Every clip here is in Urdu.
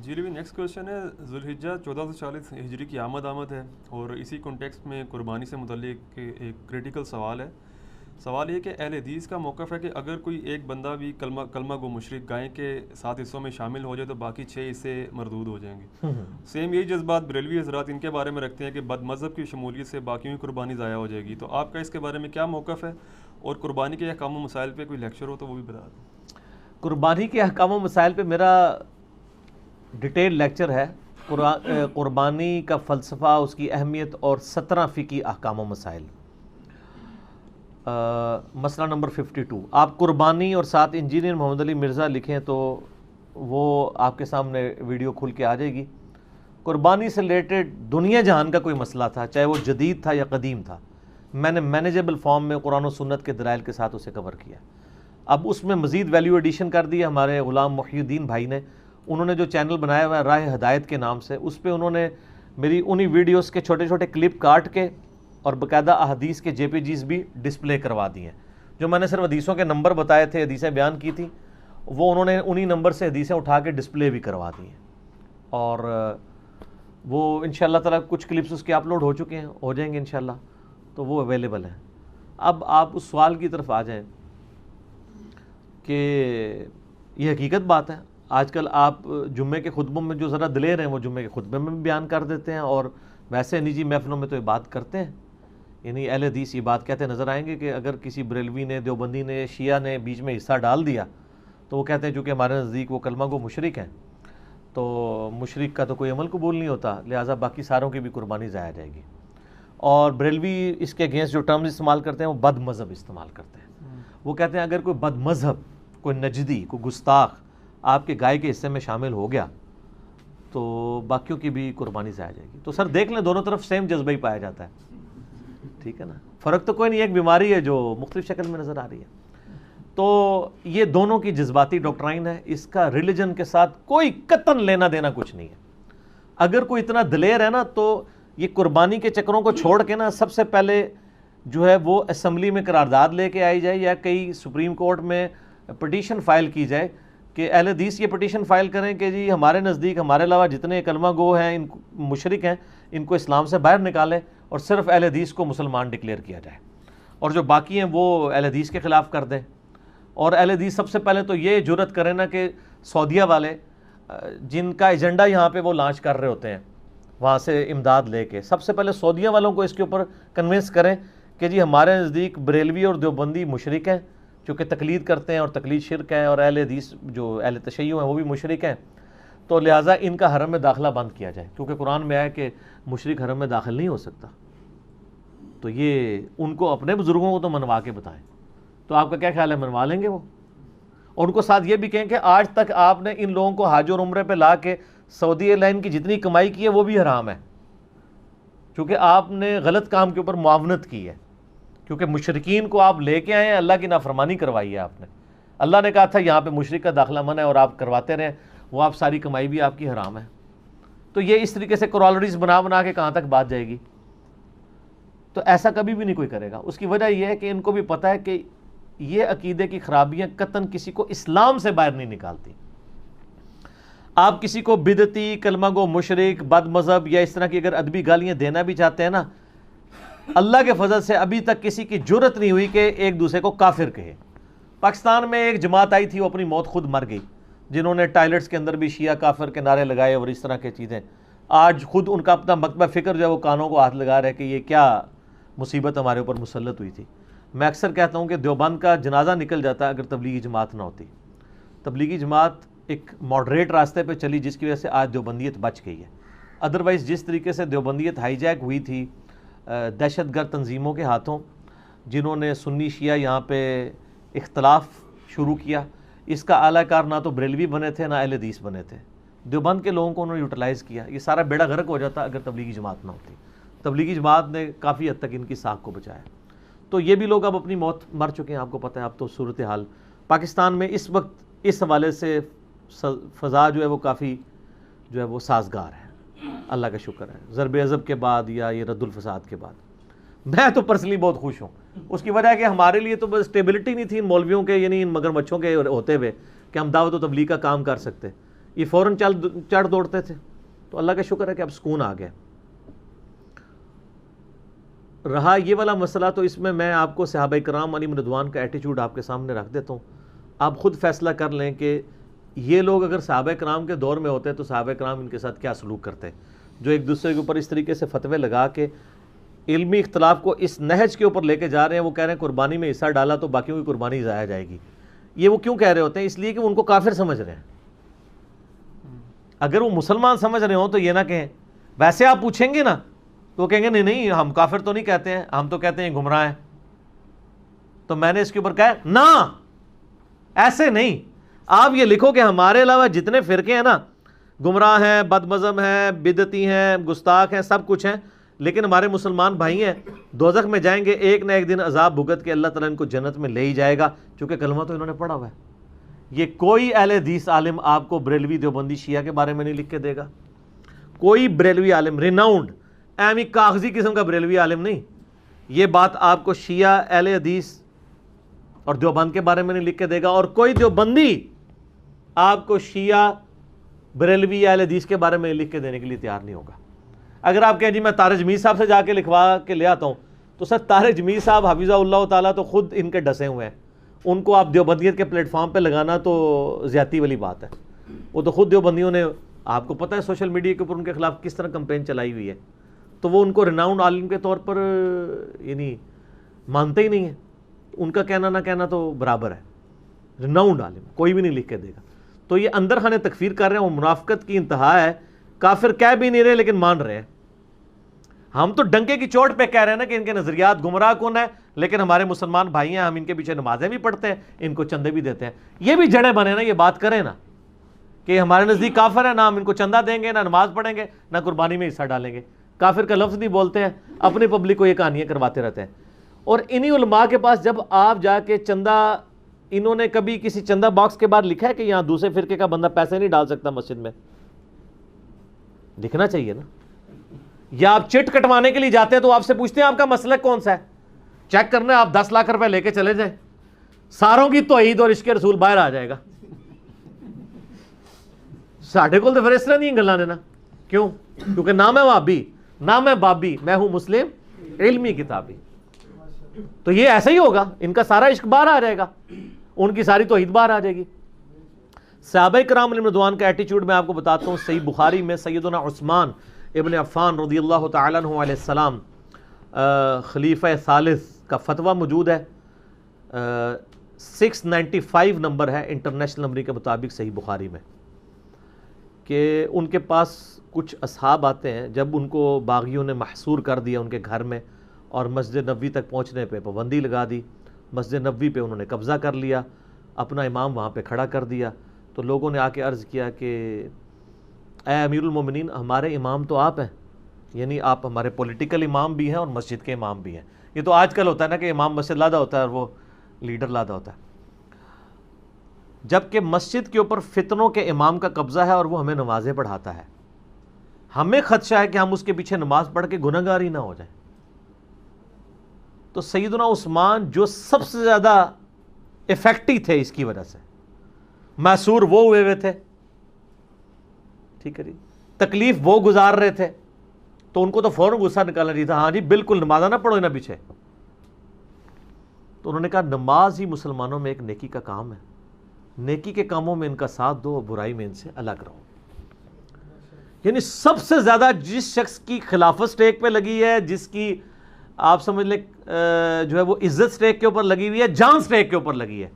جی لیکن نیکسٹ کویشچن ہے، ذوالحجہ 1440 ہجری کی آمد ہے، اور اسی کانٹیکسٹ میں قربانی سے متعلق ایک کریٹیکل سوال ہے. سوال یہ کہ اہل حدیث کا موقف ہے کہ اگر کوئی ایک بندہ بھی کلمہ گو مشرک گائے کے 7 حصوں میں شامل ہو جائے تو باقی 6 حصے مردود ہو جائیں گے. سیم یہی جذبات بریلوی حضرات ان کے بارے میں رکھتے ہیں کہ بد مذہب کی شمولیت سے باقیوں کی قربانی ضائع ہو جائے گی. تو آپ کا اس کے بارے میں کیا موقف ہے؟ اور قربانی کے احکام و مسائل پہ کوئی لیکچر ہو تو وہ بھی بتا دیں. قربانی کے احکام و مسائل پہ میرا ڈیٹیل لیکچر ہے، قربانی کا فلسفہ، اس کی اہمیت اور 17 فقہی احکام و مسائل. مسئلہ نمبر 52. آپ قربانی اور ساتھ انجینئر محمد علی مرزا لکھیں تو وہ آپ کے سامنے ویڈیو کھل کے آ جائے گی. قربانی سے ریلیٹڈ دنیا جہان کا کوئی مسئلہ تھا، چاہے وہ جدید تھا یا قدیم تھا، میں نے مینیجیبل فارم میں قرآن و سنت کے دلائل کے ساتھ اسے کور کیا. اب اس میں مزید ویلیو ایڈیشن کر دی ہمارے غلام محی الدین بھائی نے. انہوں نے جو چینل بنایا ہوا ہے راہ ہدایت کے نام سے، اس پہ انہوں نے میری انہی ویڈیوز کے چھوٹے چھوٹے کلپ کاٹ کے اور باقاعدہ احادیث کے JPGs بھی ڈسپلے کروا دی ہیں. جو میں نے صرف حدیثوں کے نمبر بتائے تھے، حدیثیں بیان کی تھیں، وہ انہوں نے انہی نمبر سے حدیثیں اٹھا کے ڈسپلے بھی کروا دی ہیں. اور وہ انشاءاللہ تعالیٰ کچھ کلپس اس کے اپلوڈ ہو چکے ہیں، ہو جائیں گے انشاءاللہ، تو وہ اویلیبل ہیں. اب آپ اس سوال کی طرف آ جائیں کہ یہ حقیقت بات ہے، آج کل آپ جمعے کے خطبوں میں جو ذرا دلیر ہیں وہ جمعے کے خطبے میں بھی بیان کر دیتے ہیں، اور ویسے نجی محفلوں میں تو یہ بات کرتے ہیں. یعنی اہل حدیث یہ بات کہتے نظر آئیں گے کہ اگر کسی بریلوی نے، دیوبندی نے، شیعہ نے بیچ میں حصہ ڈال دیا تو وہ کہتے ہیں چونکہ ہمارے نزدیک وہ کلمہ گو مشرک ہیں، تو مشرک کا تو کوئی عمل قبول نہیں ہوتا، لہٰذا باقی ساروں کی بھی قربانی ضائع جائے گی. اور بریلوی اس کے اگینسٹ جو ٹرمز استعمال کرتے ہیں وہ بد مذہب استعمال کرتے ہیں. وہ کہتے ہیں اگر کوئی بد مذہب، کوئی نجدی، کوئی گستاخ آپ کے گائے کے حصے میں شامل ہو گیا تو باقیوں کی بھی قربانی ضائع جائے گی. تو سر دیکھ لیں، دونوں طرف سیم جذبہ ہی پایا جاتا ہے، ٹھیک ہے نا، فرق تو کوئی نہیں، ایک بیماری ہے جو مختلف شکل میں نظر آ رہی ہے. تو یہ دونوں کی جذباتی ڈاکٹرائن ہے، اس کا ریلیجن کے ساتھ کوئی قطعاً لینا دینا کچھ نہیں ہے. اگر کوئی اتنا دلیر ہے نا تو یہ قربانی کے چکروں کو چھوڑ کے نا سب سے پہلے جو ہے وہ اسمبلی میں قرارداد لے کے آئی جائے، یا کئی سپریم کورٹ میں پٹیشن فائل کی جائے کہ اہل حدیث یہ پٹیشن فائل کریں کہ جی ہمارے نزدیک ہمارے علاوہ جتنے کلمہ گو ہیں، ان مشرک ہیں، ان کو اسلام سے باہر نکالیں اور صرف اہل حدیث کو مسلمان ڈکلیئر کیا جائے، اور جو باقی ہیں وہ اہل حدیث کے خلاف کر دیں. اور اہل حدیث سب سے پہلے تو یہ جرت کریں نا کہ سعودیہ والے جن کا ایجنڈا یہاں پہ وہ لانچ کر رہے ہوتے ہیں وہاں سے امداد لے کے، سب سے پہلے سعودیہ والوں کو اس کے اوپر کنونس کریں کہ جی ہمارے نزدیک بریلوی اور دیوبندی مشرک ہیں، چونکہ تقلید کرتے ہیں اور تقلید شرک ہے، اور اہل حدیث جو اہل تشیع ہیں وہ بھی مشرک ہیں، تو لہٰذا ان کا حرم میں داخلہ بند کیا جائے، کیونکہ قرآن میں آیا کہ مشرک حرم میں داخل نہیں ہو سکتا. تو یہ ان کو اپنے بزرگوں کو تو منوا کے بتائیں. تو آپ کا کیا خیال ہے، منوا لیں گے وہ؟ اور ان کو ساتھ یہ بھی کہیں کہ آج تک آپ نے ان لوگوں کو حج اور عمرے پہ لا کے سعودی ایئر لائن کی جتنی کمائی کی ہے وہ بھی حرام ہے، کیونکہ آپ نے غلط کام کے اوپر معاونت کی ہے، کیونکہ مشرکین کو آپ لے کے آئے ہیں، اللہ کی نافرمانی کروائی ہے آپ نے. اللہ نے کہا تھا یہاں پہ مشرک کا داخلہ منع ہے اور آپ کرواتے رہے، وہ آپ ساری کمائی بھی آپ کی حرام ہے. تو یہ اس طریقے سے کورالریز بنا کے کہاں تک بات جائے گی؟ تو ایسا کبھی بھی نہیں کوئی کرے گا. اس کی وجہ یہ ہے کہ ان کو بھی پتہ ہے کہ یہ عقیدے کی خرابیاں قطعاً کسی کو اسلام سے باہر نہیں نکالتی. آپ کسی کو بدعتی، کلمہ گو مشرک، بد مذہب یا اس طرح کی اگر ادبی گالیاں دینا بھی چاہتے ہیں نا، اللہ کے فضل سے ابھی تک کسی کی جرت نہیں ہوئی کہ ایک دوسرے کو کافر کہے. پاکستان میں ایک جماعت آئی تھی، وہ اپنی موت خود مر گئی، جنہوں نے ٹائلٹس کے اندر بھی شیعہ کافر کے نعرے لگائے اور اس طرح کی چیزیں. آج خود ان کا اپنا مکتبہ فکر جو ہے وہ کانوں کو ہاتھ لگا رہے کہ یہ کیا مصیبت ہمارے اوپر مسلط ہوئی تھی. میں اکثر کہتا ہوں کہ دیوبند کا جنازہ نکل جاتا اگر تبلیغی جماعت نہ ہوتی. تبلیغی جماعت ایک ماڈریٹ راستے پہ چلی جس کی وجہ سے آج دیوبندیت بچ گئی ہے. ادروائز جس طریقے سے دیوبندیت ہائی جیک ہوئی تھی دہشت گرد تنظیموں کے ہاتھوں، جنہوں نے سنی شیعہ یہاں پہ اختلاف شروع کیا، اس کا اعلی کار نہ تو بریلوی بنے تھے نہ اہل حدیث بنے تھے. دیوبند کے لوگوں کو انہوں نے یوٹیلائز کیا. یہ سارا بیڑا غرق ہو جاتا اگر تبلیغی جماعت نہ ہوتی. تبلیغی جماعت نے کافی حد تک ان کی ساکھ کو بچایا. تو یہ بھی لوگ اب اپنی موت مر چکے ہیں. آپ کو پتہ ہے اب تو صورتحال پاکستان میں اس وقت اس حوالے سے فضا جو ہے وہ کافی جو ہے وہ سازگار ہے، اللہ کا شکر ہے، ضرب عضب کے بعد یا یہ رد الفساد کے بعد. میں تو پرسنلی بہت خوش ہوں. اس کی وجہ ہے کہ ہمارے لیے تو بس اسٹیبلٹی نہیں تھی ان مولویوں کے، یعنی ان مگرمچھوں کے ہوتے ہوئے کہ ہم دعوت و تبلیغ کا کام کر سکتے. یہ فوراً چڑھ دوڑتے تھے. تو اللہ کا شکر ہے کہ اب سکون آ گیا. رہا یہ والا مسئلہ تو اس میں آپ کو صحابہ کرام علیہم رضوان کا ایٹیچیوڈ آپ کے سامنے رکھ دیتا ہوں. آپ خود فیصلہ کر لیں کہ یہ لوگ اگر صحابہ کرام کے دور میں ہوتے تو صحابہ کرام ان کے ساتھ کیا سلوک کرتے, جو ایک دوسرے کے اوپر اس طریقے سے فتوے لگا کے علمی اختلاف کو اس نہج کے اوپر لے کے جا رہے ہیں. وہ کہہ رہے ہیں قربانی میں حصہ ڈالا تو باقیوں کی قربانی ضائع جائے گی. یہ وہ کیوں کہہ رہے ہوتے ہیں؟ اس لیے کہ وہ ان کو کافر سمجھ رہے ہیں. اگر وہ مسلمان سمجھ رہے ہوں تو یہ نہ کہیں. ویسے آپ پوچھیں گے نا تو وہ کہیں گے نہیں ہم کافر تو نہیں کہتے ہیں, ہم تو کہتے ہیں گمراہ ہیں. تو میں نے اس کے اوپر کہا نہ, ایسے نہیں. آپ یہ لکھو کہ ہمارے علاوہ جتنے فرقے ہیں نا, گمراہ ہیں, بد مذہب ہیں, بدعتی ہیں, گستاخ ہیں, سب کچھ ہیں, لیکن ہمارے مسلمان بھائی ہیں, دوزخ میں جائیں گے, ایک نہ ایک دن عذاب بھگت کے اللہ تعالیٰ ان کو جنت میں لے ہی جائے گا, چونکہ کلمہ تو انہوں نے پڑھا ہوا ہے. یہ کوئی اہل حدیث عالم آپ کو بریلوی دیوبندی شیعہ کے بارے میں نہیں لکھ کے دے گا. کوئی بریلوی عالم ریناؤنڈ ایمی کاغذی قسم کا بریلوی عالم نہیں یہ بات آپ کو شیعہ اہل حدیث اور دیوبند کے بارے میں نہیں لکھ کے دے گا. اور کوئی دیوبندی آپ کو شیعہ بریلوی اہل حدیث کے بارے میں لکھ کے دینے کے لیے تیار نہیں ہوگا. اگر آپ کہیں جی میں طارق جمیل صاحب سے جا کے لکھوا کے لے آتا ہوں, تو سر طارق جمیل صاحب حفظہ اللہ تعالیٰ تو خود ان کے ڈسے ہوئے ہیں. ان کو آپ دیوبندیت کے پلیٹ فارم پہ لگانا تو زیادتی والی بات ہے. وہ تو خود دیوبندیوں نے, آپ کو پتہ ہے سوشل میڈیا کے اوپر ان کے خلاف کس طرح کمپین چلائی ہوئی ہے. تو وہ ان کو ریناؤنڈ عالم کے طور پر یعنی مانتے ہی نہیں ہیں. ان کا کہنا نہ کہنا تو برابر ہے. ریناؤنڈ عالم کوئی بھی نہیں لکھ کے دے گا. تو یہ اندر خانے تکفیر کر رہے ہیں, وہ منافقت کی انتہا ہے. کافر کہہ بھی نہیں رہے لیکن مان رہے ہیں. ہم تو ڈنکے کی چوٹ پہ کہہ رہے ہیں نا کہ ان کے نظریات گمراہ کن ہے, لیکن ہمارے مسلمان بھائی ہیں, ہم ان کے پیچھے نمازیں بھی پڑھتے ہیں, ان کو چندے بھی دیتے ہیں. یہ بھی جڑے بنے نا, یہ بات کریں نا کہ ہمارے نزدیک کافر ہے, نہ ہم ان کو چندہ دیں گے, نہ نماز پڑھیں گے, نہ قربانی میں حصہ ڈالیں گے. کافر کا لفظ نہیں بولتے ہیں, اپنی پبلک کو یہ کہانیاں کرواتے رہتے ہیں. اور انہی علماء کے پاس جب آپ جا کے چندہ, انہوں نے کبھی کسی چندہ باکس کے بعد لکھا ہے کہ یہاں دوسرے فرقے کا بندہ پیسے نہیں ڈال سکتا مسجد میں؟ لکھنا چاہیے نا. یا آپ چٹ کٹوانے کے لیے جاتے ہیں تو آپ سے پوچھتے ہیں آپ کا مسلک کون سا ہے, چیک کرنا ہے, آپ 10 لاکھ روپے لے کے چلے جائیں, ساروں کی توحید اور عشق رسول باہر آ جائے گا. ساڈے کول تو پھر اس طرح نہیں گلاں نے نا. کیوں؟ کیونکہ نہ میں وہابی نہ میں بابی, میں ہوں مسلم علمی کتابی. تو یہ ایسا ہی ہوگا, ان کا سارا عشق باہر آ جائے گا, ان کی ساری توحید باہر آ جائے گی. صحابہ کرام علیہم رضوان کا ایٹیچیوڈ میں آپ کو بتاتا ہوں. صحیح بخاری میں سیدنا عثمان ابن عفان رضی اللہ تعالیٰ عنہ علیہ السلام خلیفہ ثالث کا فتویٰ موجود ہے. 695 نمبر ہے انٹرنیشنل نمبر کے مطابق صحیح بخاری میں, کہ ان کے پاس کچھ اصحاب آتے ہیں, جب ان کو باغیوں نے محصور کر دیا ان کے گھر میں اور مسجد نبوی تک پہنچنے پہ پابندی لگا دی, مسجد نبوی پہ انہوں نے قبضہ کر لیا, اپنا امام وہاں پہ کھڑا کر دیا. تو لوگوں نے آ کے عرض کیا کہ اے امیر المومنین, ہمارے امام تو آپ ہیں, یعنی آپ ہمارے پولیٹیکل امام بھی ہیں اور مسجد کے امام بھی ہیں. یہ تو آج کل ہوتا ہے نا کہ امام مسجد لادا ہوتا ہے اور وہ لیڈر لادا ہوتا ہے, جبکہ مسجد کے اوپر فتنوں کے امام کا قبضہ ہے اور وہ ہمیں نمازیں پڑھاتا ہے. ہمیں خدشہ ہے کہ ہم اس کے پیچھے نماز پڑھ کے گنہگار ہی نہ ہو جائیں. تو سیدنا عثمان جو سب سے زیادہ افیکٹی تھے اس کی وجہ سے, محصور وہ ہوئے تھے, ٹھیک ہے جی, تکلیف وہ گزار رہے تھے, تو ان کو تو فوراً غصہ نکالنا چاہیے تھا, ہاں جی بالکل نماز نہ پڑھو نہ پیچھے. تو انہوں نے کہا نماز ہی مسلمانوں میں ایک نیکی کا کام ہے, نیکی کے کاموں میں ان کا ساتھ دو, برائی میں ان سے الگ رہو. یعنی سب سے زیادہ جس شخص کی خلافت سٹیک پہ لگی ہے, جس کی آپ سمجھ لیں جو ہے وہ عزت سٹیک کے اوپر لگی ہوئی ہے, جان سٹیک کے اوپر لگی ہے,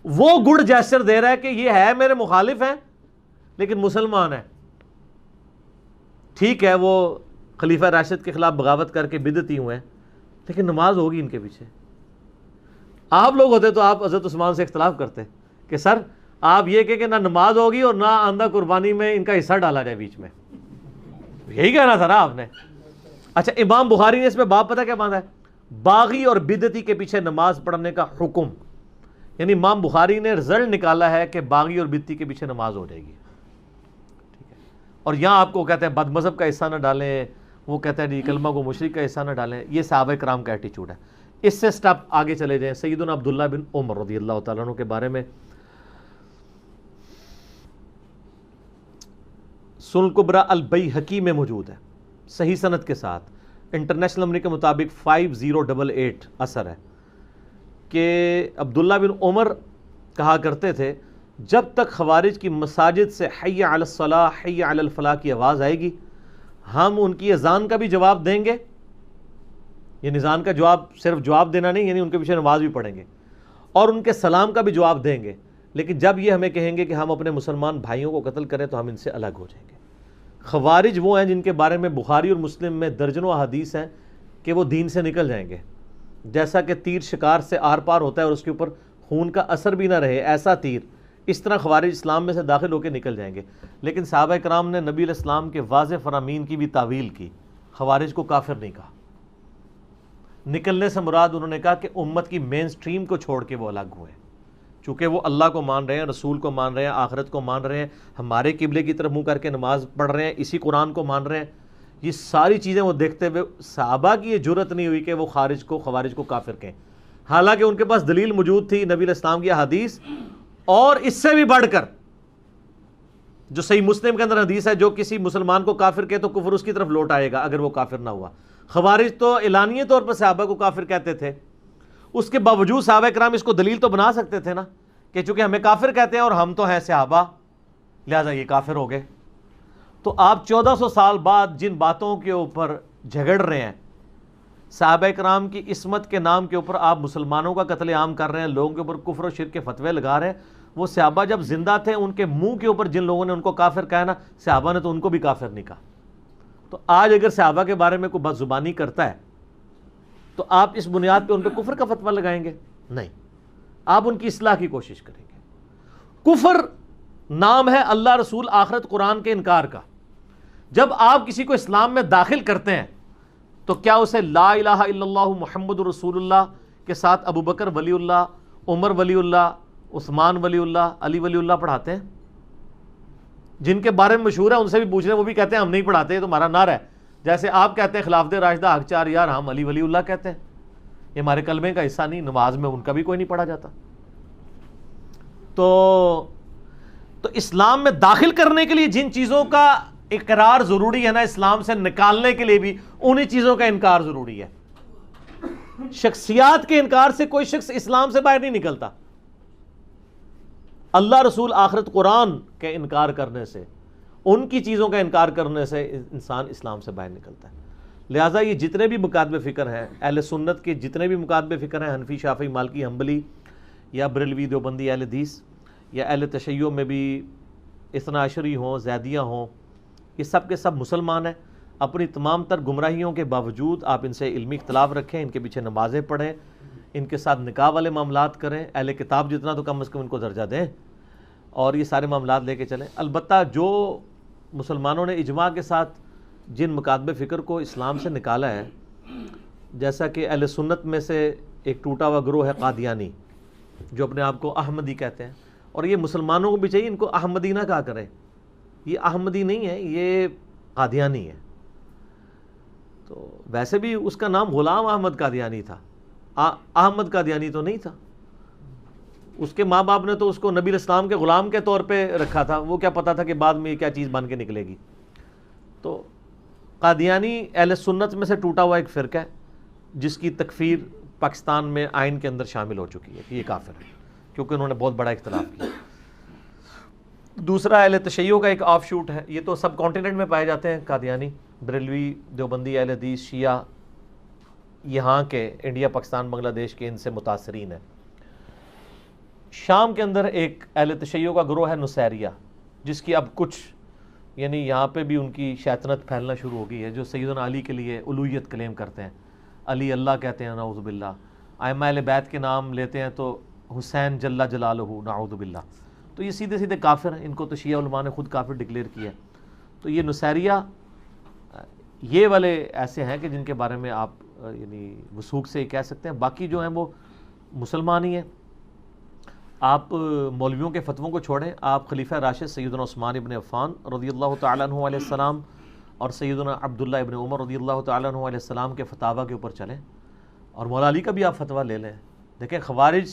وہ گڈ جیسچر دے رہا ہے کہ یہ ہے میرے مخالف ہیں لیکن مسلمان ہیں. ٹھیک ہے وہ خلیفہ راشد کے خلاف بغاوت کر کے بدعتی ہوئے ہیں, لیکن نماز ہوگی ان کے پیچھے. آپ لوگ ہوتے تو آپ حضرت عثمان سے اختلاف کرتے کہ سر آپ یہ کہ نہ نماز ہوگی اور نہ آندہ قربانی میں ان کا حصہ ڈالا جائے بیچ میں, یہی کہنا تھا نا آپ نے. اچھا, امام بخاری نے اس میں باب پتہ کیا باندھا ہے, باغی اور بدعتی کے پیچھے نماز پڑھنے کا حکم. یعنی امام بخاری نے رزلٹ نکالا ہے کہ باغی اور بدعتی کے پیچھے نماز ہو جائے گی. ٹھیک ہے, اور یہاں آپ کو کہتے ہیں بد مذہب کا حصہ نہ ڈالیں, وہ کہتے ہیں جی کلمہ کو مشرک کا حصہ نہ ڈالیں. یہ صحابہ کرام کا ایٹیچیوڈ ہے. اس سے سٹیپ آگے چلے جائیں سیدنا عبداللہ بن عمر رضی اللہ تعالیٰ عنہ کے بارے میں. سنن الکبریٰ البیہقی میں موجود ہے صحیح سند کے ساتھ، انٹرنیشنل نمبر کے مطابق 5088 اثر ہے کہ عبداللہ بن عمر کہا کرتے تھے جب تک خوارج کی مساجد سے حی علی الصلاح حی علی الفلاح کی آواز آئے گی ہم ان کی اذان کا بھی جواب دیں گے، یہ اذان کا جواب صرف جواب دینا نہیں، یعنی ان کے پیچھے نماز بھی پڑھیں گے، اور ان کے سلام کا بھی جواب دیں گے، لیکن جب یہ ہمیں کہیں گے کہ ہم اپنے مسلمان بھائیوں کو قتل کریں تو ہم ان سے الگ ہو جائیں گے۔ خوارج وہ ہیں جن کے بارے میں بخاری اور مسلم میں درجنوں احادیث ہیں کہ وہ دین سے نکل جائیں گے، جیسا کہ تیر شکار سے آر پار ہوتا ہے اور اس کے اوپر خون کا اثر بھی نہ رہے، ایسا تیر، اس طرح خوارج اسلام میں سے داخل ہو کے نکل جائیں گے۔ لیکن صحابہ کرام نے نبی علیہ السلام کے واضح فرامین کی بھی تعویل کی، خوارج کو کافر نہیں کہا۔ نکلنے سے مراد انہوں نے کہا کہ امت کی مین سٹریم کو چھوڑ کے وہ الگ ہوئے، چونکہ وہ اللہ کو مان رہے ہیں، رسول کو مان رہے ہیں، آخرت کو مان رہے ہیں، ہمارے قبلے کی طرف منہ کر کے نماز پڑھ رہے ہیں، اسی قرآن کو مان رہے ہیں، یہ ساری چیزیں وہ دیکھتے ہوئے صحابہ کی یہ جرت نہیں ہوئی کہ وہ خوارج کو کافر کہیں، حالانکہ ان کے پاس دلیل موجود تھی نبی علیہ السلام کی حدیث، اور اس سے بھی بڑھ کر جو صحیح مسلم کے اندر حدیث ہے جو کسی مسلمان کو کافر کہے تو کفر اس کی طرف لوٹ آئے گا اگر وہ کافر نہ ہوا۔ خوارج تو اعلانیہ طور پر صحابہ کو کافر کہتے تھے، اس کے باوجود صحابہ کرام اس کو دلیل تو بنا سکتے تھے نا کہ چونکہ ہمیں کافر کہتے ہیں اور ہم تو ہیں صحابہ لہذا یہ کافر ہو گئے۔ تو آپ 1400 سال بعد جن باتوں کے اوپر جھگڑ رہے ہیں، صحابہ کرام کی عصمت کے نام کے اوپر آپ مسلمانوں کا قتل عام کر رہے ہیں، لوگوں کے اوپر کفر و شرک کے فتوے لگا رہے ہیں، وہ صحابہ جب زندہ تھے ان کے منہ کے اوپر جن لوگوں نے ان کو کافر کہا نا، صحابہ نے تو ان کو بھی کافر نہیں کہا۔ تو آج اگر صحابہ کے بارے میں کوئی بد زبانی کرتا ہے تو آپ اس بنیاد پہ ان پہ کفر کا فتویٰ لگائیں گے؟ نہیں، آپ ان کی اصلاح کی کوشش کریں گے۔ کفر نام ہے اللہ، رسول، آخرت، قرآن کے انکار کا۔ جب آپ کسی کو اسلام میں داخل کرتے ہیں تو کیا اسے لا الہ الا اللہ محمد رسول اللہ کے ساتھ ابو بکر ولی اللہ، عمر ولی اللہ، عثمان ولی اللہ، علی ولی اللہ پڑھاتے ہیں؟ جن کے بارے میں مشہور ہے ان سے بھی پوچھ رہے ہیں، وہ بھی کہتے ہیں ہم نہیں پڑھاتے، یہ تو ہمارا نعرہ ہے۔ جیسے آپ کہتے ہیں خلافت راشدہ حق چار یار، ہم علی ولی اللہ کہتے ہیں، یہ ہمارے کلمے کا حصہ نہیں، نماز میں ان کا بھی کوئی نہیں پڑھا جاتا۔ تو اسلام میں داخل کرنے کے لیے جن چیزوں کا اقرار ضروری ہے نا، اسلام سے نکالنے کے لیے بھی انہی چیزوں کا انکار ضروری ہے۔ شخصیات کے انکار سے کوئی شخص اسلام سے باہر نہیں نکلتا، اللہ، رسول، آخرت، قرآن کے انکار کرنے سے، ان کی چیزوں کا انکار کرنے سے انسان اسلام سے باہر نکلتا ہے۔ لہٰذا یہ جتنے بھی مکاتب فکر ہیں، اہل سنت کے جتنے بھی مکاتب فکر ہیں، حنفی، شافعی، مالکی، حنبلی یا بریلوی، دیوبندی، اہل حدیث یا اہل تشیع میں بھی اثنا عشری ہوں، زیدیہ ہوں، یہ سب کے سب مسلمان ہیں۔ اپنی تمام تر گمراہیوں کے باوجود آپ ان سے علمی اختلاف رکھیں، ان کے پیچھے نمازیں پڑھیں، ان کے ساتھ نکاح والے معاملات کریں، اہل کتاب جتنا تو کم از کم ان کو درجہ دیں، اور یہ سارے معاملات لے کے چلیں۔ البتہ جو مسلمانوں نے اجماع کے ساتھ جن مکاتب فکر کو اسلام سے نکالا ہے، جیسا کہ اہل سنت میں سے ایک ٹوٹا ہوا گروہ ہے قادیانی، جو اپنے آپ کو احمدی کہتے ہیں، اور یہ مسلمانوں کو بھی چاہیے ان کو احمدی نہ کہا کریں، یہ احمدی نہیں ہے، یہ قادیانی ہے۔ تو ویسے بھی اس کا نام غلام احمد قادیانی تھا، احمد قادیانی تو نہیں تھا۔ اس کے ماں باپ نے تو اس کو نبی الاسلام کے غلام کے طور پہ رکھا تھا، وہ کیا پتا تھا کہ بعد میں یہ کیا چیز بن کے نکلے گی۔ تو قادیانی اہل سنت میں سے ٹوٹا ہوا ایک فرقہ ہے جس کی تکفیر پاکستان میں آئین کے اندر شامل ہو چکی ہے کہ یہ کافر ہے، کیونکہ انہوں نے بہت بڑا اختلاف کیا۔ دوسرا اہل تشیع کا ایک آف شوٹ ہے، یہ تو سب کانٹیننٹ میں پائے جاتے ہیں، قادیانی، بریلوی، دیوبندی، اہل حدیث، شیعہ یہاں کے انڈیا، پاکستان، بنگلہ دیش کے ان سے متاثرین ہیں۔ شام کے اندر ایک اہل تشیع کا گروہ ہے نصیریہ، جس کی اب کچھ یعنی یہاں پہ بھی ان کی شیطنت پھیلنا شروع ہو گئی ہے، جو سیدنا علی کے لیے الوہیت کلیم کرتے ہیں، علی اللہ کہتے ہیں، نعوذ باللہ، ائمہ اہل بیت کے نام لیتے ہیں تو حسین جل جلالہ، نعوذ باللہ۔ تو یہ سیدھے سیدھے کافر ہیں، ان کو تو شیعہ علماء نے خود کافر ڈکلیئر کیا ہے۔ تو یہ نصیریہ یہ والے ایسے ہیں کہ جن کے بارے میں آپ یعنی وثوق سے کہہ سکتے ہیں، باقی جو ہیں وہ مسلمان ہی ہیں۔ آپ مولویوں کے فتووں کو چھوڑیں، آپ خلیفہ راشد سیدنا عثمان ابن عفان رضی اللہ تعالیٰ عنہ علیہ السلام اور سیدنا عبداللہ ابن عمر رضی اللہ تعالیٰ عنہ علیہ السلام کے فتاویٰ کے اوپر چلیں، اور مولا علی کا بھی آپ فتویٰ لے لیں۔ دیکھیں خوارج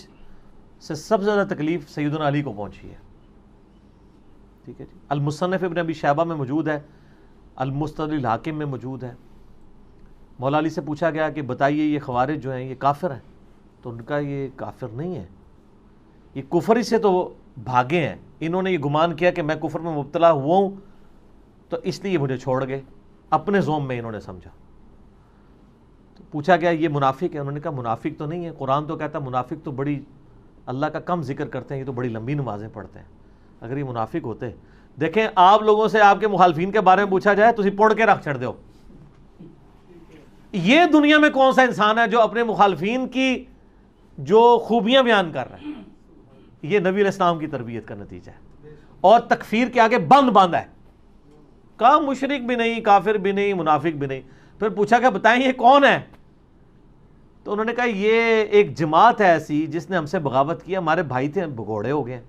سے سب سے زیادہ تکلیف سیدنا علی کو پہنچی ہے، ٹھیک ہے جی. المصنف ابن ابی شیبہ میں موجود ہے, المستدرک الحاکم میں موجود ہے. مولا علی سے پوچھا گیا کہ بتائیے یہ خوارج جو ہیں یہ کافر ہیں؟ تو ان کا یہ کافر نہیں ہے, یہ کفر ہی سے تو بھاگے ہیں. انہوں نے یہ گمان کیا کہ میں کفر میں مبتلا ہوا ہوں تو اس لیے مجھے چھوڑ گئے, اپنے زوم میں انہوں نے سمجھا. تو پوچھا گیا یہ منافق ہے؟ انہوں نے کہا منافق تو نہیں ہے, قرآن تو کہتا ہے منافق تو بڑی اللہ کا کم ذکر کرتے ہیں, یہ تو بڑی لمبی نمازیں پڑھتے ہیں. اگر یہ منافق ہوتے, دیکھیں آپ لوگوں سے آپ کے مخالفین کے بارے میں پوچھا جائے تو پڑھ کے رکھ چھڑ دو. یہ دنیا میں کون سا انسان ہے جو اپنے مخالفین کی جو خوبیاں بیان کر رہا ہے؟ یہ نبی علیہ السلام کی تربیت کا نتیجہ ہے, اور تکفیر کے آگے بند ہے. کہا مشرک بھی نہیں, کافر بھی نہیں, منافق بھی نہیں. پھر پوچھا کہ بتائیں یہ کون ہے؟ تو انہوں نے کہا یہ ایک جماعت ہے ایسی جس نے ہم سے بغاوت کی, ہمارے بھائی تھے بھگوڑے ہو گئے.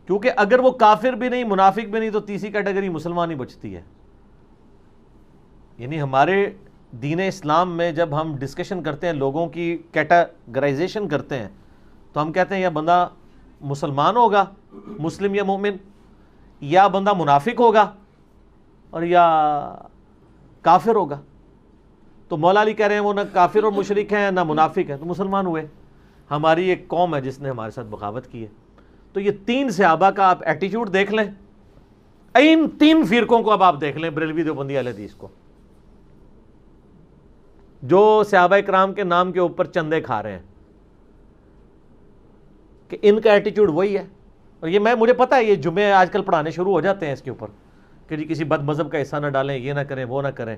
کیونکہ اگر وہ کافر بھی نہیں منافق بھی نہیں تو تیسری کیٹیگری مسلمان ہی بچتی ہے. یعنی ہمارے دین اسلام میں جب ہم ڈسکشن کرتے ہیں, لوگوں کی کیٹاگرائزیشن کرتے ہیں, تو ہم کہتے ہیں یا بندہ مسلمان ہوگا, مسلم یا مومن, یا بندہ منافق ہوگا, اور یا کافر ہوگا. تو مولا علی کہہ رہے ہیں وہ نہ کافر اور مشرک ہیں نہ منافق ہیں, تو مسلمان ہوئے. ہماری ایک قوم ہے جس نے ہمارے ساتھ بغاوت کی ہے. تو یہ 3 صحابہ کا آپ ایٹیٹیوڈ دیکھ لیں, ان 3 فرقوں کو اب آپ دیکھ لیں, بریلوی دیوبندی اہل حدیث کو, جو صحابہ کرام کے نام کے اوپر چندے کھا رہے ہیں, کہ ان کا ایٹیٹیوڈ وہی ہے. اور یہ مجھے پتا ہے یہ جمعے آج کل پڑھانے شروع ہو جاتے ہیں اس کے اوپر کہ جی کسی بد مذہب کا حصہ نہ ڈالیں, یہ نہ کریں, وہ نہ کریں.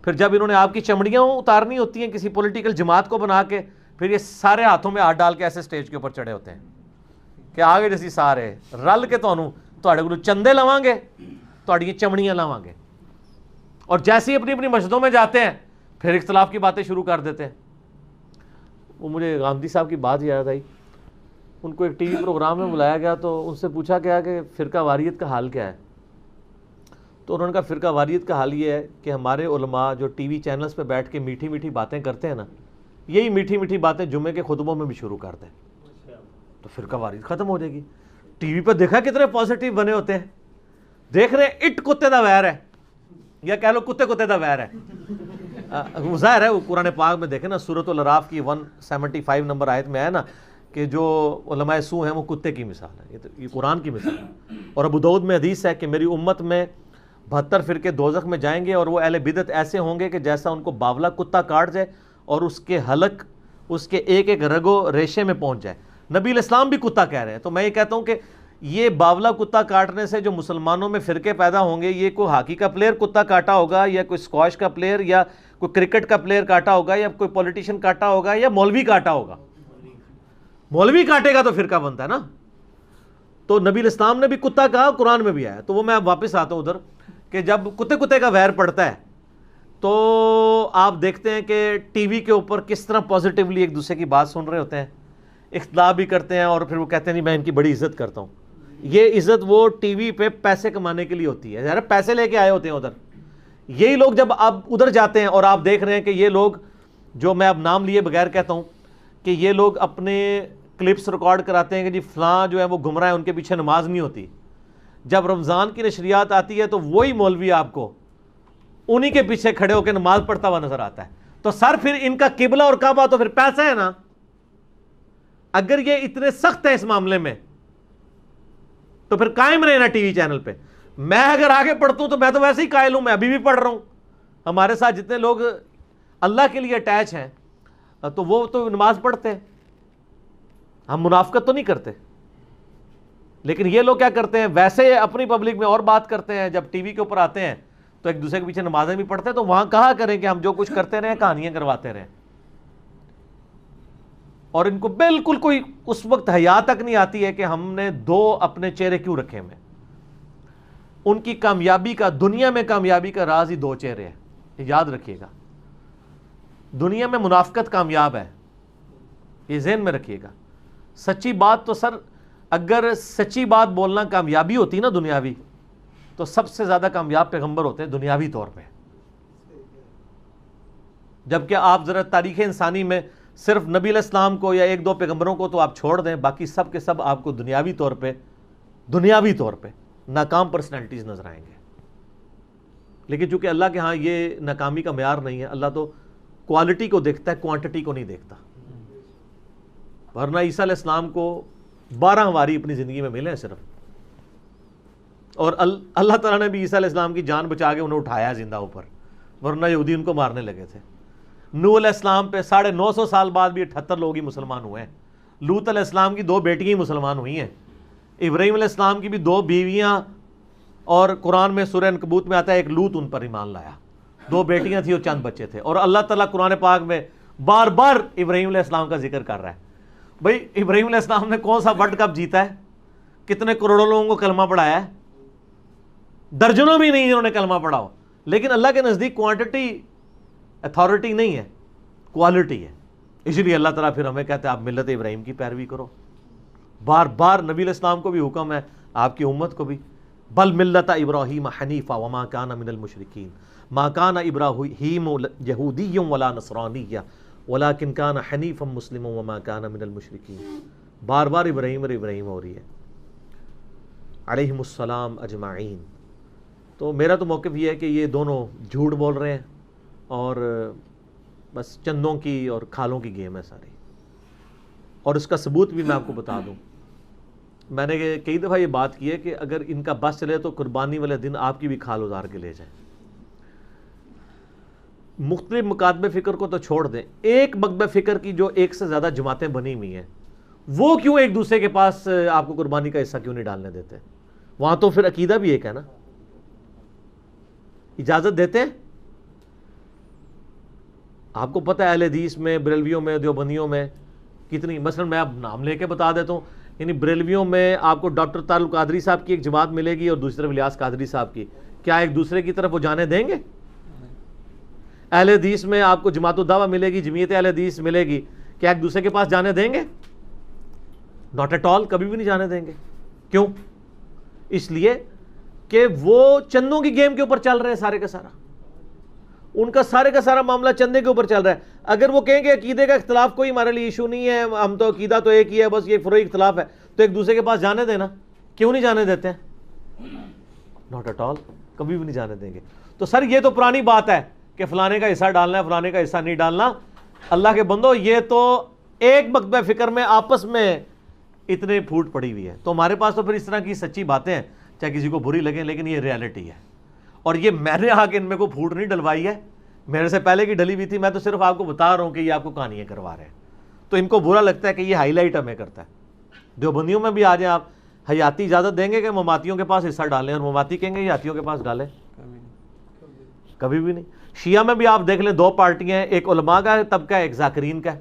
پھر جب انہوں نے آپ کی چمڑیاں اتارنی ہوتی ہیں کسی پولیٹیکل جماعت کو بنا کے, پھر یہ سارے ہاتھوں میں ہاتھ ڈال کے ایسے سٹیج کے اوپر چڑھے ہوتے ہیں کہ آگے جیسی سارے رل کے تھوڑے کو چندے لواں گے, تھوڑی چمڑیاں لواں گے. اور جیسے ہی اپنی اپنی مسجدوں میں جاتے ہیں پھر اختلاف کی باتیں شروع کر دیتے ہیں. وہ مجھے غامدی صاحب کی بات یاد آئی, ان کو ایک ٹی وی پروگرام میں بلایا گیا تو ان سے پوچھا گیا کہ فرقہ واریت کا حال کیا ہے. تو انہوں نے کہا فرقہ واریت کا حال یہ ہے کہ ہمارے علماء جو ٹی وی چینلز پہ بیٹھ کے میٹھی میٹھی باتیں کرتے ہیں نا, یہی میٹھی میٹھی باتیں جمعے کے خطبوں میں بھی شروع کر دیں تو فرقہ واریت ختم ہو جائے گی. ٹی وی پہ دیکھا کتنے پازیٹیو بنے ہوتے ہیں, دیکھ رہے ہیں اٹ کتے دا ویر ہے, یا کہہ لو کتے دا ویر ہے. ظاہر ہے وہ قرآن پاک میں دیکھیں نا, سورۃ الاعراف کی 175 نمبر آیت میں ہے نا کہ جو علماء سو ہیں وہ کتے کی مثال ہے. یہ قرآن کی مثال ہے. اور ابو داؤد میں حدیث ہے کہ میری امت میں 72 فرقے دوزخ میں جائیں گے, اور وہ اہل بدعت ایسے ہوں گے کہ جیسا ان کو باولا کتا کاٹ جائے اور اس کے حلق اس کے ایک ایک رگو ریشے میں پہنچ جائے. نبی علیہ السلام بھی کتا کہہ رہے ہیں. تو میں یہ کہتا ہوں کہ یہ باولا کتا کاٹنے سے جو مسلمانوں میں فرقے پیدا ہوں گے, یہ کوئی ہاکی کا پلیئر کتا کاٹا ہوگا, یا کوئی اسکواش کا پلیئر, یا کوئی کرکٹ کا پلیئر کاٹا ہوگا, یا کوئی پولیٹیشین کاٹا ہوگا, یا مولوی کاٹا ہوگا. مولوی کاٹے گا تو فرقہ بنتا ہے نا. تو نبی علیہ السلام نے بھی کتا کہا, قرآن میں بھی آیا. تو وہ میں اب واپس آتا ہوں ادھر کہ جب کتے کا ویر پڑتا ہے تو آپ دیکھتے ہیں کہ ٹی وی کے اوپر کس طرح پازیٹیولی ایک دوسرے کی بات سن رہے ہوتے ہیں, اختلاف بھی کرتے ہیں, اور پھر وہ کہتے ہیں نہیں میں ان کی بڑی عزت کرتا ہوں. یہ عزت وہ ٹی وی پہ پیسے کمانے کے لیے ہوتی ہے, یار پیسے لے کے آئے ہوتے ہیں ادھر. یہی لوگ جب آپ ادھر جاتے ہیں اور آپ دیکھ رہے ہیں کہ یہ لوگ, جو میں اب نام لیے بغیر کہتا ہوں, کہ یہ لوگ اپنے کلپس ریکارڈ کراتے ہیں کہ جی فلاں جو ہے وہ گمراہ ہے, ان کے پیچھے نماز نہیں ہوتی. جب رمضان کی نشریات آتی ہے تو وہی مولوی آپ کو انہی کے پیچھے کھڑے ہو کے نماز پڑھتا ہوا نظر آتا ہے. تو سر پھر ان کا قبلہ اور کعبہ تو پھر پیسہ ہے نا. اگر یہ اتنے سخت ہے اس معاملے میں تو پھر قائم رہنا ٹی وی چینل پہ. میں اگر آگے پڑھتا ہوں تو میں تو ویسے ہی قائل ہوں, میں ابھی بھی پڑھ رہا ہوں. ہمارے ساتھ جتنے لوگ اللہ کے لیے اٹیچ ہیں تو وہ تو نماز پڑھتے ہیں, ہم منافقت تو نہیں کرتے. لیکن یہ لوگ کیا کرتے ہیں, ویسے اپنی پبلک میں اور بات کرتے ہیں, جب ٹی وی کے اوپر آتے ہیں تو ایک دوسرے کے پیچھے نمازیں بھی پڑھتے ہیں. تو وہاں کہا کریں کہ ہم جو کچھ کرتے رہے کہانیاں کرواتے رہے. اور ان کو بالکل کوئی اس وقت حیا تک نہیں آتی ہے کہ ہم نے 2 اپنے چہرے کیوں رکھے ہوئے. ان کی کامیابی کا, دنیا میں کامیابی کا راز ہی 2 چہرے ہیں, یاد رکھیے گا. دنیا میں منافقت کامیاب ہے, یہ ذہن میں رکھیے گا. سچی بات تو سر, اگر سچی بات بولنا کامیابی ہوتی نا دنیاوی, تو سب سے زیادہ کامیاب پیغمبر ہوتے ہیں دنیاوی طور پہ. جبکہ آپ ذرا تاریخ انسانی میں صرف نبی علیہ السلام کو یا 1-2 پیغمبروں کو تو آپ چھوڑ دیں, باقی سب کے سب آپ کو دنیاوی طور پہ دنیاوی طور پہ ناکام پرسنالٹیز نظر آئیں گے. لیکن چونکہ اللہ کے ہاں یہ ناکامی کا معیار نہیں ہے, اللہ تو کوالٹی کو دیکھتا ہے, کوانٹٹی کو نہیں دیکھتا. ورنہ عیسیٰ علیہ السلام کو 12 واری اپنی زندگی میں ملے ہیں صرف, اور اللہ تعالیٰ نے بھی عیسیٰ علیہ السلام کی جان بچا کے انہیں اٹھایا زندہ اوپر, ورنہ یہودی ان کو مارنے لگے تھے. نوح علیہ السلام پہ 950 سال بعد بھی 78 لوگ ہی مسلمان ہوئے ہیں. لوط علیہ السلام کی 2 بیٹیاں ہی مسلمان ہوئی ہیں. ابراہیم علیہ السلام کی بھی 2 بیویاں, اور قرآن میں سورہ عنکبوت میں آتا ہے ایک لوط ان پر ایمان لایا. 2 بیٹیاں تھیں اور چند بچے تھے. اور اللہ تعالیٰ قرآن پاک میں بار بار ابراہیم علیہ السلام کا ذکر کر رہا ہے. بھئی ابراہیم علیہ السلام نے کون سا ورلڈ کپ جیتا ہے, کتنے کروڑوں لوگوں کو کلمہ پڑھایا ہے, درجنوں بھی نہیں انہوں نے کلمہ پڑھا ہو. لیکن اللہ کے نزدیک کوانٹٹی اتھارٹی نہیں ہے, کوالٹی ہے. اس لیے اللہ تعالیٰ پھر ہمیں کہتے ہیں آپ ملت ابراہیم کی پیروی کرو. بار بار نبی علیہ السلام کو بھی حکم ہے, آپ کی امت کو بھی, بل ملت ابراہیم حنیفا وما کان من المشرکین ما کان ابراہیم یہودی ولا نصرانی ولکن کان حنیفا مسلما وما کان من المشرکین. بار بار ابراہیم اور ابراہیم ہو رہی ہے علیہم السلام اجمعین. تو میرا تو موقف یہ ہے کہ یہ دونوں جھوٹ بول رہے ہیں, اور بس چندوں کی اور کھالوں کی گیم ہے ساری. اور اس کا ثبوت بھی میں آپ کو بتا دوں, میں نے کئی دفعہ یہ بات کی ہے کہ اگر ان کا بس چلے تو قربانی والے دن آپ کی بھی کھال اتار کے لے جائیں. مختلف مکاتب فکر کو تو چھوڑ دیں, ایک مکتب فکر کی جو 1 سے زیادہ جماعتیں بنی ہوئی ہیں, وہ کیوں ایک دوسرے کے پاس آپ کو قربانی کا حصہ کیوں نہیں ڈالنے دیتے؟ وہاں تو پھر عقیدہ بھی ایک ہے نا, اجازت دیتے ہیں. آپ کو پتہ ہے اہل حدیث میں, بریلویوں میں, دیوبندیوں میں کتنی, مثلا میں اب نام لے کے بتا دیتا ہوں, یعنی بریلویوں میں آپ کو ڈاکٹر طارق القادری صاحب کی ایک جماعت ملے گی اور دوسری طرف الیاس قادری صاحب کی. کیا ایک دوسرے کی طرف وہ جانے دیں گے؟ اہل حدیث میں آپ کو جماعت الدعوہ ملے گی, جمعیت اہل حدیث ملے گی, کیا ایک دوسرے کے پاس جانے دیں گے؟ ناٹ ایٹ آل, کبھی بھی نہیں جانے دیں گے. کیوں؟ اس لیے کہ وہ چندوں کی گیم کے اوپر چل رہے ہیں سارے کا سارا. ان کا سارے کا سارا معاملہ چندے کے اوپر چل رہا ہے. اگر وہ کہیں گے عقیدے کا اختلاف کوئی ہمارے لیے ایشو نہیں ہے, ہم تو عقیدہ تو ایک ہی ہے, بس یہ فروعی اختلاف ہے, تو ایک دوسرے کے پاس جانے دینا. کیوں نہیں جانے دیتے ہیں؟ ناٹ ایٹ آل, کبھی بھی نہیں جانے دیں گے. تو سر یہ تو پرانی بات ہے کہ فلانے کا حصہ ڈالنا ہے, فلانے کا حصہ نہیں ڈالنا. اللہ کے بندو, یہ تو ایک مکتب فکر میں آپس میں اتنے پھوٹ پڑی ہوئی ہے. تو ہمارے پاس تو پھر اس طرح کی سچی باتیں ہیں, چاہے کسی کو بری لگیں, لیکن یہ ریالٹی ہے. اور یہ میں نے آ کے ان میں کو پھوٹ نہیں ڈلوائی ہے, میرے سے پہلے کی ڈلی ہوئی تھی. میں تو صرف آپ کو بتا رہا ہوں کہ یہ آپ کو کہانیاں کروا رہے ہیں. تو ان کو برا لگتا ہے کہ یہ ہائی لائٹ ہمیں کرتا ہے. دیوبندیوں میں بھی آ جائیں آپ, حیاتی اجازت دیں گے کہ مماتیوں کے پاس حصہ ڈالیں, اور مماتی کہیں گے حیاتیوں کے پاس ڈالیں؟ کبھی بھی نہیں. شیعہ میں بھی آپ دیکھ لیں 2 پارٹیاں ہیں, ایک علماء کا طبقہ ہے, ایک ذاکرین کا ہے.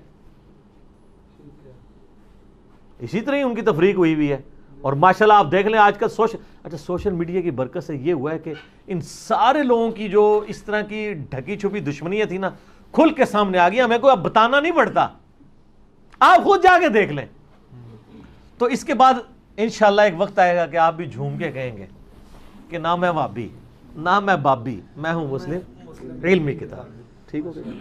اسی طرح ہی ان کی تفریق ہوئی ہوئی ہے. اور ماشاءاللہ آپ دیکھ لیں آج کل سوشل میڈیا کی برکت سے یہ ہوا ہے کہ ان سارے لوگوں کی جو اس طرح کی ڈھکی چھپی دشمنیاں تھی نا, کھل کے سامنے آ گئی. ہمیں کوئی اب بتانا نہیں پڑتا, آپ خود جا کے دیکھ لیں. تو اس کے بعد انشاءاللہ ایک وقت آئے گا کہ آپ بھی جھوم کے کہیں گے کہ نہ میں وہابی, نہ میں بابی, میں ہوں مسلم علمی کتاب. ٹھیک ہو گیا.